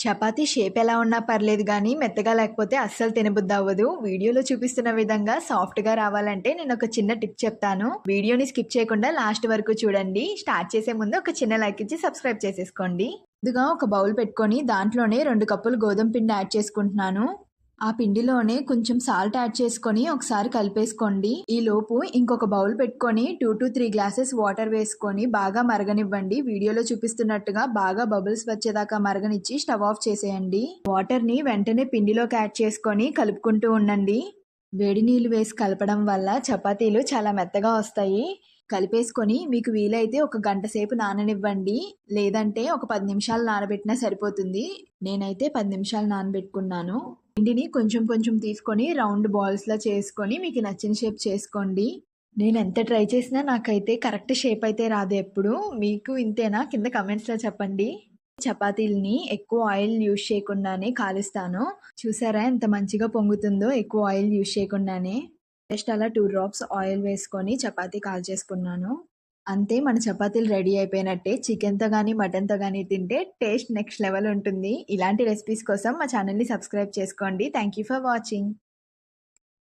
Chapati shape ఎలా ఉన్నా పర్లేదు గానీ, మెత్తగా లేకపోతే అస్సలు తినబుద్దవ్వదు. వీడియోలో చూపిస్తున్న విధంగా సాఫ్ట్‌గా రావాలంటే నేనొక చిన్న టిప్ చెప్తాను. వీడియోని స్కిప్ చేయకుండా లాస్ట్ వరకు చూడండి. స్టార్ట్ చేసే ముందు ఒక చిన్న లైక్ ఇచ్చి సబ్స్క్రైబ్ చేసేసుకోండి. ముందుగా ఒక బౌల్ పెట్టుకొని దాంట్లోనే 2 కప్పులు గోధుమ పిండి యాడ్ చేసుకుంటున్నాను. ఆ పిండిలోనే కొంచెం సాల్ట్ యాడ్ చేసుకొని ఒకసారి కలిపేసుకోండి. ఈలోపు ఇంకొక బౌల్ పెట్టుకొని 2-3 గ్లాసెస్ వాటర్ వేసుకొని బాగా మరగనివ్వండి. వీడియోలో చూపిస్తున్నట్టుగా బాగా బబుల్స్ వచ్చేదాకా మరగనిచ్చి స్టవ్ ఆఫ్ చేసేయండి. వాటర్ని వెంటనే పిండిలోకి యాడ్ చేసుకొని కలుపుకుంటూ ఉండండి. వేడి నీళ్ళు వేసి కలపడం వల్ల చపాతీలు చాలా మెత్తగా వస్తాయి. కలిపేసుకొని మీకు వీలైతే ఒక గంట సేపు నాననివ్వండి. లేదంటే ఒక 10 నిమిషాలు నానబెట్టినా సరిపోతుంది. నేనైతే 10 నిమిషాలు నానబెట్టుకున్నాను. పిండిని కొంచెం కొంచెం తీసుకొని రౌండ్ బాల్స్‌లా చేసుకొని మీకు నచ్చిన షేప్ చేసుకోండి. నేనెంత ట్రై చేసినా నాకైతే కరెక్ట్ షేప్ అయితే రాదు ఎప్పుడు. మీకు ఇంతేనా? కింద కామెంట్స్‌లో చెప్పండి. చపాతీలని ఎక్కువ ఆయిల్ యూజ్ చేయకుండానే కాలుస్తాను. చూసారా ఎంత మంచిగా పొంగుతుందో ఎక్కువ ఆయిల్ యూజ్ చేయకుండానే. జస్ట్ అలా 2 డ్రాప్స్ ఆయిల్ వేసుకొని చపాతీ కాల్చేసుకున్నాను. అంతే మన చపాతీలు రెడీ అయిపోయినట్టే. చికెన్‌తో గానీ, మటన్‌తో గానీ తింటే టేస్ట్ నెక్స్ట్ లెవెల్ ఉంటుంది. ఇలాంటి రెసిపీస్ కోసం మా ఛానల్‌ని సబ్స్క్రైబ్ చేసుకోండి. Thank you for watching.